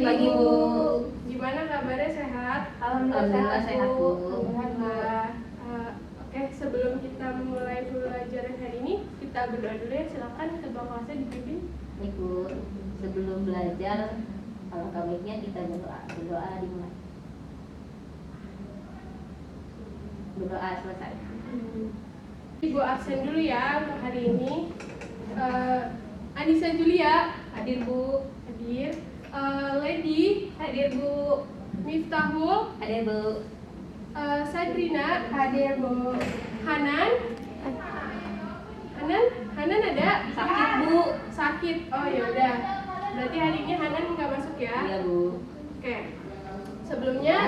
pagi, Bu. Gimana kabarnya, sehat? Alhamdulillah sehat, Bu. Alhamdulillah. Oke, sebelum kita memulai pembelajaran hari ini, kita berdoa dulu ya. Silakan ketua kelasnya dipimpin. Nih, Bu. Sebelum belajar, alangkah baiknya kita berdoa dimulai. Berdoa selesai. Ibu absen dulu ya untuk hari ini. Anissa Julia Hadir, Bu. hadir. Lady Hadir, Bu. Miftahul, Hadir, Bu. Sadrina hadir, Bu. Hanan ada? Sakit, Bu. Sakit. Oh ya udah. Berarti hari ini Hanan nggak masuk ya? Iya, Bu. Oke. Sebelumnya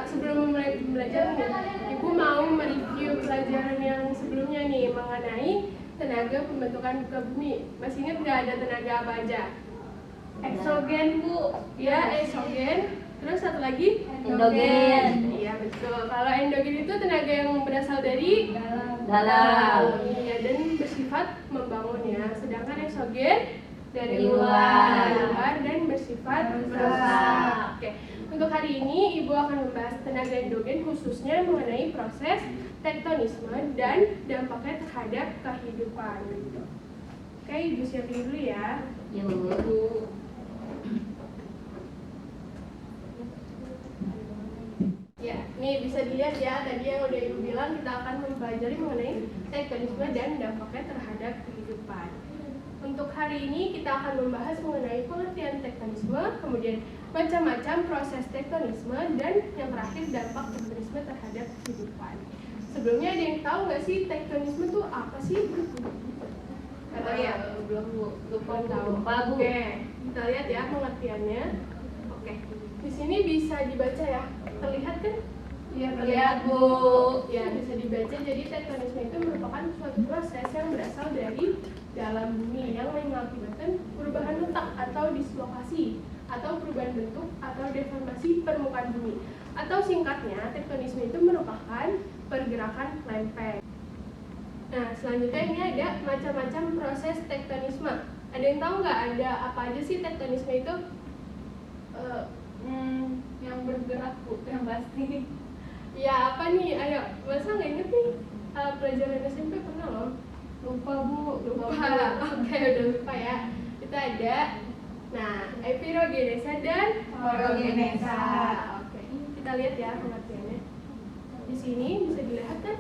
sebelum mulai belajar nih, Ibu mau mereview pelajaran yang sebelumnya nih mengenai tenaga pembentukan muka bumi. Masih ingat nggak ada tenaga apa aja? Eksogen, Bu. Ya, eksogen. Terus satu lagi? Endogen. Iya, betul. Kalau endogen itu tenaga yang berasal dari Dalam. Iya, dan bersifat membangun ya. Sedangkan eksogen dari Dari luar luar. dan bersifat Merusak. merusak. Oke. Untuk hari ini Ibu akan membahas tenaga endogen khususnya mengenai proses tektonisme dan dampaknya terhadap kehidupan. Oke, Ibu siapin dulu ya. Iya, Bu. Ya, nih bisa dilihat ya, tadi yang udah Ibu bilang kita akan mempelajari mengenai tektonisme dan dampaknya terhadap kehidupan. Untuk hari ini kita akan membahas mengenai pengertian tektonisme, kemudian macam-macam proses tektonisme, dan yang terakhir dampak tektonisme terhadap kehidupan. Sebelumnya ada yang tahu nggak sih tektonisme itu apa sih? Atau ya belum tahu. Lupa, Bu. Oke, kita lihat ya pengertiannya. Oke, di sini bisa dibaca ya. Terlihat kan? Iya, terlihat, Bu. Ya, bisa dibaca. Jadi tektonisme itu merupakan suatu proses yang berasal dari dalam bumi yang mengakibatkan perubahan letak atau dislokasi atau perubahan bentuk atau deformasi permukaan bumi. Atau singkatnya, tektonisme itu merupakan pergerakan lempeng. Nah, selanjutnya ini ada macam-macam proses tektonisme. Ada yang tahu nggak ada apa aja sih tektonisme itu? Yang bergerak, Bu, yang pasti. Ya apa nih? Ayo, masa nggak inget nih? Pelajaran SMP pernah loh. Lupa, Bu. Lupa. Oke, udah lupa ya. Kita ada, nah, epirogenesa dan Orogenesa. Oke, kita lihat ya pengertiannya. Di sini bisa dilihat kan,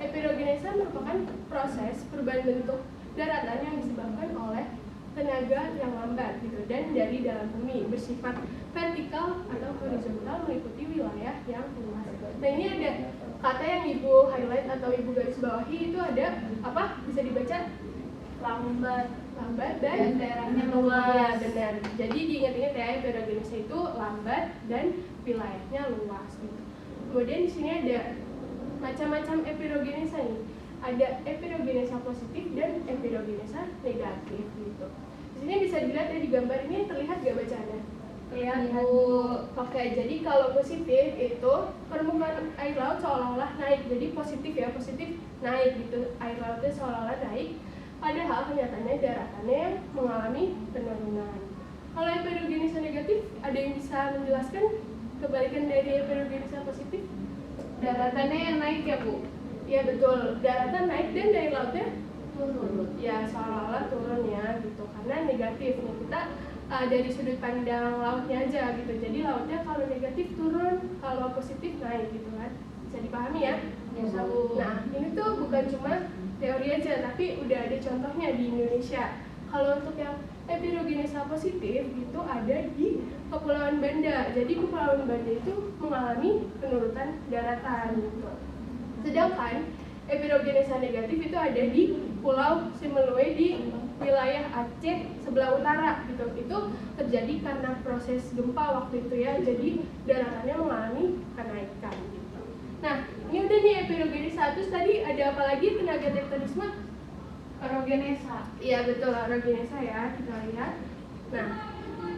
epirogenesa merupakan proses perubahan bentuk daratan yang disebabkan oleh tenaga yang lambat gitu dan dari dalam bumi, bersifat vertikal atau horizontal meliputi wilayah yang luas. Nah, ini ada kata yang Ibu highlight atau Ibu garis bawahi, itu ada apa? Bisa dibaca? Lambat dan daerahnya Ya, luas. benar. Jadi diingat-ingat ya, epirogenesa itu lambat dan wilayahnya luas gitu. Kemudian di sini ada macam-macam epirogenesa nih. Ada epirogenesa positif dan epirogenesa negatif gitu. Di sini bisa dilihat ya di gambar ini, terlihat gak bacaannya? Terlihat, Bu. Oke, jadi kalau positif itu permukaan air laut seolah-olah naik. Jadi positif ya, positif naik gitu. Air lautnya seolah-olah naik. Padahal kenyataannya daratannya yang mengalami penurunan. Kalau epirogenesa negatif, ada yang bisa menjelaskan kebalikan dari epirogenesa positif? Daratannya yang naik ya, Bu? Ya betul, daratan naik dan dari lautnya Turun. ya seolah-olah turun ya gitu, karena negatif nih kita dari sudut pandang lautnya aja gitu. Jadi lautnya kalau negatif turun, kalau positif naik gitu kan. Bisa dipahami ya? Ya, Bu. Nah, ini tuh bukan cuma teori aja, tapi udah ada contohnya di Indonesia. Kalau untuk yang epirogenesa positif itu ada di Kepulauan Banda. Jadi Kepulauan Banda itu mengalami penurunan daratan gitu. Sedangkan epirogenesa negatif itu ada di Pulau Simeluwe di wilayah Aceh sebelah utara gitu. Itu terjadi karena proses gempa waktu itu ya. Jadi daratannya mengalami kenaikan gitu. Nah, ini udah nih epirogenesa. Terus tadi ada apa lagi tenaga tektonisme? Orogenesa. Iya betul, orogenesa ya, kita lihat. Nah,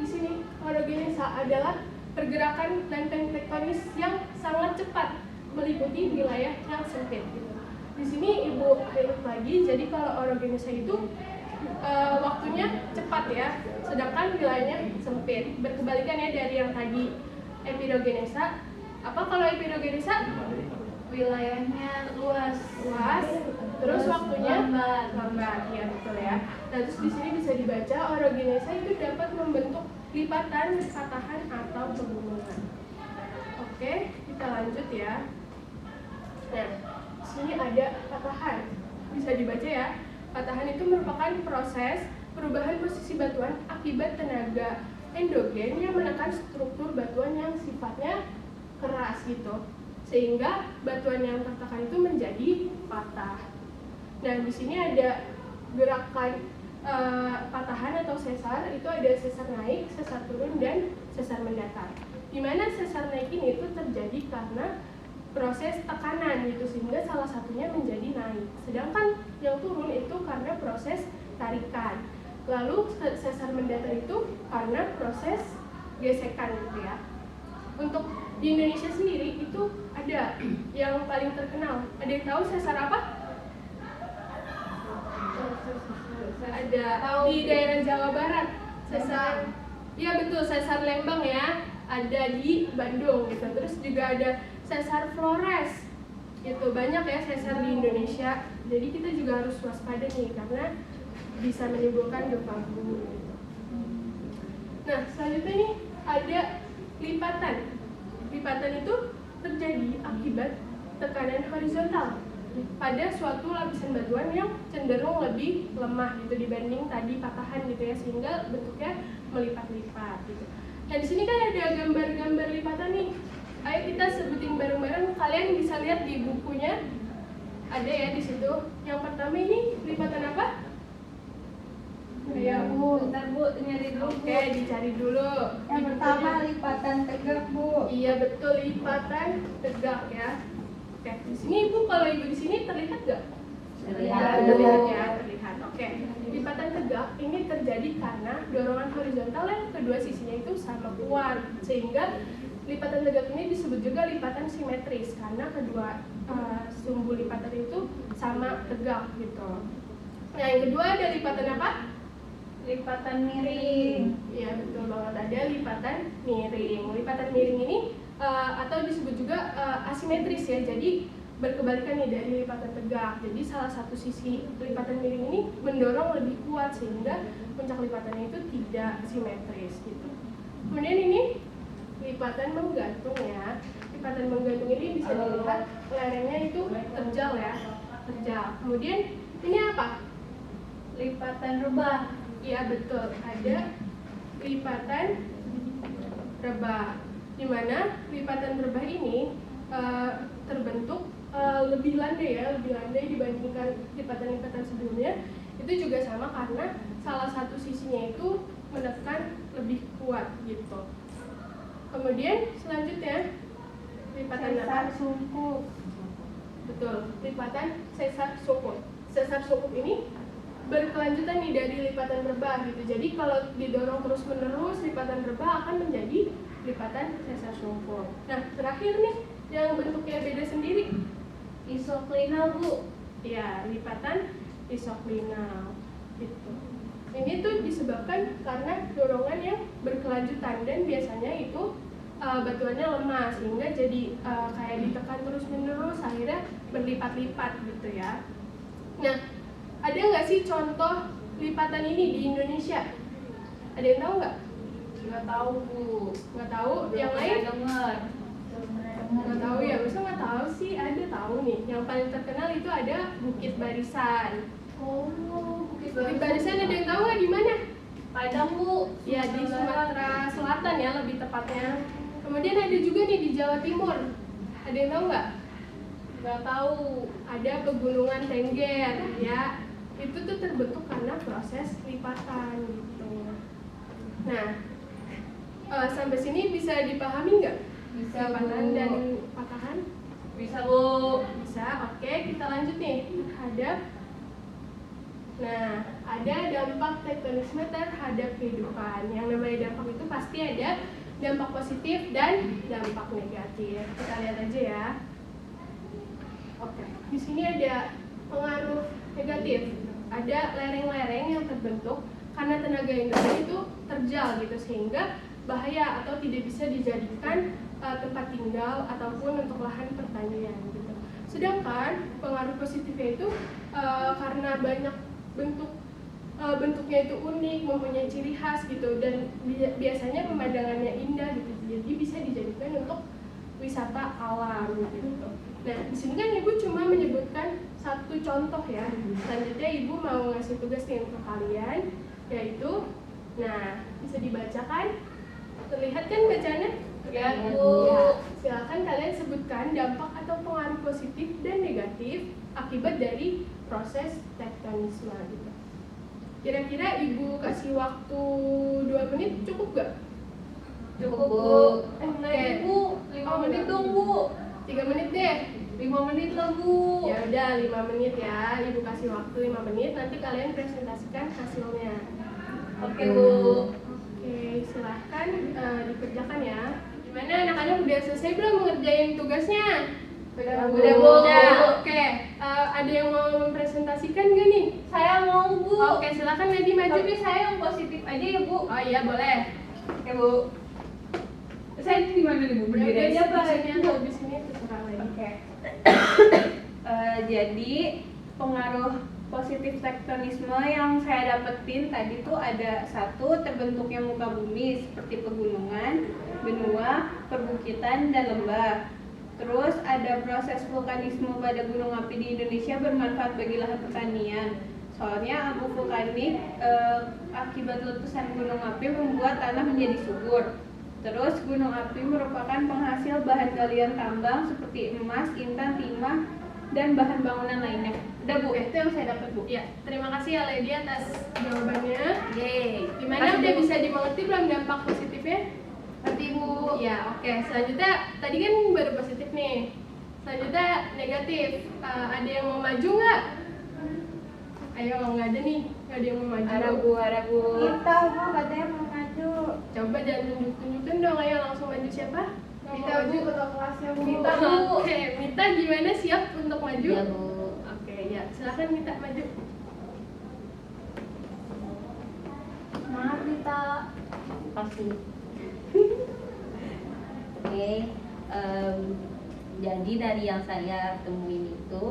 di sini orogenesa adalah pergerakan lempeng tektonis yang sangat cepat meliputi wilayah yang sempit gitu. Di sini Ibu highlight lagi, jadi kalau orogenesa itu waktunya cepat ya, sedangkan wilayahnya sempit. Berkebalikan ya dari yang tadi epirogenesa. Apa kalau epirogenesa? Wilayahnya luas. Luas, terus waktunya lambat, ya betul ya. Nah terus di sini bisa dibaca orogenesa itu dapat membentuk lipatan, patahan atau pegunungan. Oke, kita lanjut ya. Nah, di sini ada patahan, bisa dibaca ya. Patahan itu merupakan proses perubahan posisi batuan akibat tenaga endogen yang menekan struktur batuan yang sifatnya keras gitu, sehingga batuan yang tertekan itu menjadi patah. Nah, di sini ada gerakan patahan atau sesar, itu ada sesar naik, sesar turun, dan sesar mendatar. Di mana sesar naik ini itu terjadi karena proses tekanan gitu, sehingga salah satunya menjadi naik. Sedangkan yang turun itu karena proses tarikan. Lalu sesar mendatar itu karena proses gesekan gitu ya. Untuk di Indonesia sendiri itu ada yang paling terkenal. Ada yang tahu sesar apa? Ada di daerah Jawa Barat. Sesar, ya betul, sesar Lembang ya. Ada di Bandung gitu. Terus juga ada sesar Flores. Gitu, banyak ya sesar di Indonesia. Jadi kita juga harus waspada nih karena bisa menimbulkan gempa bumi. Nah, selanjutnya nih ada lipatan. Lipatan itu terjadi akibat tekanan horizontal pada suatu lapisan batuan yang cenderung lebih lemah gitu dibanding tadi patahan gitu ya, sehingga bentuknya melipat-lipat gitu. Nah, di sini kan ada gambar-gambar lipatan nih. Ayo kita sebutin bareng-bareng. Kalian bisa lihat di bukunya. Ada ya di situ. Yang pertama ini lipatan apa? Ya Bu, bentar Bu, nyari dulu. Oke, dicari dulu. Yang pertama lipatan tegak Bu. Iya betul, lipatan tegak ya. Oke, di sini Ibu, kalau Ibu di sini terlihat nggak? Terlihat ya, terlihat. Oke, lipatan tegak ini terjadi karena dorongan horizontal yang kedua sisinya itu sama kuat, sehingga lipatan tegak ini disebut juga lipatan simetris karena kedua sumbu lipatan itu sama tegak gitu. Nah, yang kedua ada lipatan apa? Lipatan miring. Iya betul banget, ada lipatan miring. Lipatan miring ini atau disebut juga asimetris ya. Jadi berkebalikan nih dari lipatan tegak. Jadi salah satu sisi lipatan miring ini mendorong lebih kuat sehingga puncak lipatannya itu tidak simetris gitu. Kemudian ini lipatan menggantung ya. Lipatan menggantung ini bisa dilihat lerengnya itu terjal ya, terjal. Kemudian ini apa? Lipatan rebah. Iya betul, ada lipatan rebah, di mana lipatan rebah ini terbentuk lebih landai ya, lebih landai dibandingkan lipatan-lipatan sebelumnya. Itu juga sama karena salah satu sisinya itu menekan lebih kuat gitu. Kemudian selanjutnya lipatan Sesar sungkup. Betul, lipatan sesar sungkup. Sesar sungkup ini berkelanjutan nih dari lipatan rebah gitu. Jadi kalau didorong terus menerus, lipatan rebah akan menjadi lipatan sesar sungkup. Nah, terakhir nih yang bentuknya beda sendiri, Isoklinal Bu. ya lipatan isoklinal gitu. Ini tuh disebabkan karena dorongan yang berkelanjutan dan biasanya itu batuannya lemah sehingga jadi kayak ditekan terus menerus akhirnya berlipat-lipat gitu ya. Nah, ada nggak sih contoh lipatan ini di Indonesia? Ada yang tahu nggak? Nggak tahu Bu. Nggak tahu. Yang lain? Dengar. Nggak tahu ya. Masa nggak tahu sih? Ada tahu nih. Yang paling terkenal itu ada Bukit Barisan. Oh, Bukit Bukit Barisan ada yang tahu nggak di mana? Padang Bu. Ya di Sumatera Selatan ya lebih tepatnya. Kemudian ada juga nih di Jawa Timur. Ada yang tahu nggak? Nggak tahu. Ada Pegunungan Tengger ya. Itu tuh terbentuk karena proses lipatan gitu. Nah, sampai sini bisa dipahami nggak? Bisa Lipatan Bu. dan patahan? Bisa Bu. Bisa. Oke, kita lanjut nih terhadap. Nah, ada dampak tektonisme terhadap kehidupan. Yang namanya dampak itu pasti ada dampak positif dan dampak negatif. Kita lihat aja ya. Oke, di sini ada pengaruh negatif. ada lereng-lereng yang terbentuk karena tenaga endogena itu terjal gitu, sehingga bahaya atau tidak bisa dijadikan tempat tinggal ataupun untuk lahan pertanian gitu. Sedangkan pengaruh positifnya itu karena banyak bentuknya itu unik, mempunyai ciri khas gitu, dan biasanya pemandangannya indah gitu, jadi bisa dijadikan untuk wisata alam gitu. Nah, di sini kan Ibu cuma menyebutkan satu contoh ya. Selanjutnya Ibu mau ngasih tugas nih untuk kalian, yaitu, nah bisa dibacakan, terlihat kan bacaannya? Lihat, Iya, Bu. Bu. Silakan kalian sebutkan dampak atau pengaruh positif dan negatif akibat dari proses tektonisme gitu. Kira-kira Ibu kasih waktu 2 menit cukup gak? Cukup, Bu. Nah, Ibu, 5 menit dong, Bu. 3 menit deh. 5 menit lah, Bu. Ya udah 5 menit ya. Ibu kasih waktu 5 menit, nanti kalian presentasikan hasilnya. Oke, Bu. Oke, silahkan dikerjakan ya. Gimana anak-anak udah selesai belum mengerjain tugasnya? Udah, Bu. Oke, ada yang mau mempresentasikan gak nih? Saya mau, Bu. Oke, silakan Nadi maju. Tapi saya yang positif aja ya, Bu. Oh iya, boleh. Oke, Bu. Saya di mana nih, Bu? Berdiri aja apa? Di sini atau di sini terserah lagi. Oke. Jadi pengaruh positif tektonisme yang saya dapetin tadi tuh ada satu, terbentuknya muka bumi seperti pegunungan, benua, perbukitan, dan lembah. Terus ada proses vulkanisme pada gunung api di Indonesia bermanfaat bagi lahan pertanian. Soalnya abu vulkanik akibat letusan gunung api membuat tanah menjadi subur. Terus gunung api merupakan penghasil bahan galian tambang seperti emas, intan, timah, dan bahan bangunan lainnya. Udah, Bu, itu yang saya dapat, Bu. Ya, terima kasih ya Lady atas jawabannya. Yeay. Gimana, udah bisa dimengerti belum dampak positifnya? Nanti, Bu. Ya, oke. Selanjutnya, tadi kan baru positif nih. Selanjutnya negatif. Ada yang mau maju nggak? Ayo, nggak ada nih. Nggak ada yang mau maju. Ada, Bu, ada, Bu. Kita Bu katanya mau maju. Coba jangan tunjuk-tunjukkan dong. Ayo langsung maju siapa? Yang Mita, mau Bu, maju? ketua kelasnya, Bu. Mita, Bu. Oke, Mita gimana, siap untuk maju? Iya, Bu. Oke, ya. Silakan Mita maju. Maaf Rita. Pasti. Oke, jadi dari yang saya temuin itu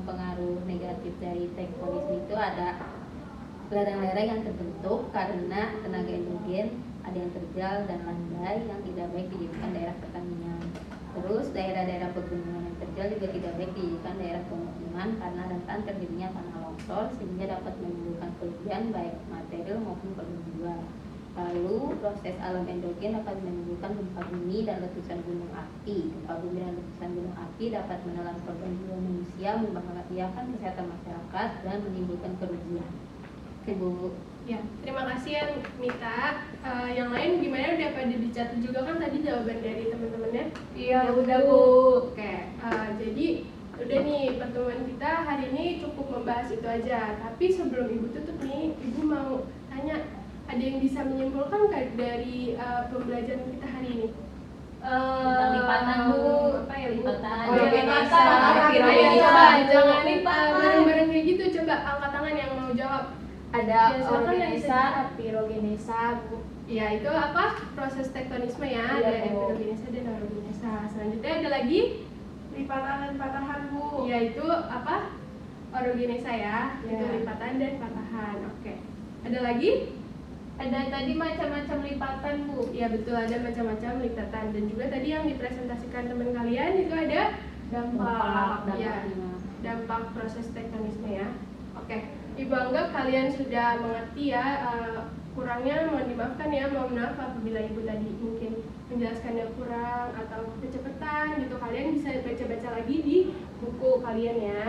pengaruh negatif dari tektonisme itu ada lereng-lereng yang terbentuk karena tenaga endogen, ada yang terjal dan landai yang tidak baik dijadikan daerah pertanian. Terus daerah-daerah pegunungan yang terjal juga tidak baik dijadikan daerah pemukiman karena rentan terjadinya tanah longsor sehingga dapat menimbulkan kerugian baik material maupun korban jiwa. Lalu proses alam endogen dapat menimbulkan gempa bumi dan letusan gunung api. Gempa bumi dan letusan gunung api dapat menelan korban jiwa manusia, membahayakan kesehatan masyarakat dan menimbulkan kerugian. Ibu. Ya, terima kasih ya Mita. Yang lain gimana, udah pada dicatat juga kan tadi jawaban dari teman-temannya? Iya, udah, Bu. Oke, jadi udah nih pertemuan kita hari ini cukup membahas itu aja. Tapi sebelum Ibu tutup nih, Ibu mau tanya, ada yang bisa menyimpulkan nggak dari pembelajaran kita hari ini? Tentang lipatan, Bu. Apa ya, Bu? Lipatan. Oh, ya, Lipatan. lipatan. Ayo Lipatan. coba, jangan Lipatan. bareng-bareng kayak gitu. Coba angkat tangan yang mau jawab. Ada Ya, silakan yang organisa, bisa. pirogenesa, Bu. Ya, itu apa? Proses tektonisme ya, Iya, ada Bu. epirogenesa dan orogenesa. Selanjutnya ada lagi, Lipatan dan patahan, Bu. yaitu apa? Orogenesa ya, Ya. itu lipatan dan patahan. Oke. Ada lagi? Ada tadi macam-macam lipatan, Bu. Ya betul, ada macam-macam lipatan, dan juga tadi yang dipresentasikan teman kalian itu ada Dampak. ya, dampak proses tektonisme ya. Oke, Ibu anggap kalian sudah mengerti ya. Kurangnya mohon dimaafkan ya, mohon maaf apabila Ibu tadi mungkin menjelaskannya kurang atau kecepatan gitu. Kalian bisa baca-baca lagi di buku kalian ya.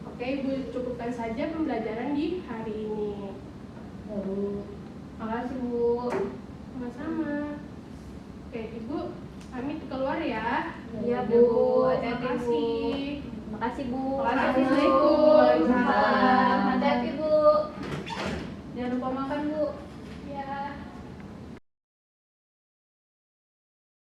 Oke, Ibu cukupkan saja pembelajaran di hari ini. Baru. Makasih Bu. Sama-sama. Oke, Ibu pamit keluar ya. Iya, Bu. Terima Hati-hati, Bu. kasih. Makasih, Bu. Assalamualaikum. Waalaikumsalam. Hati-hati, Bu. Jangan lupa makan, Bu.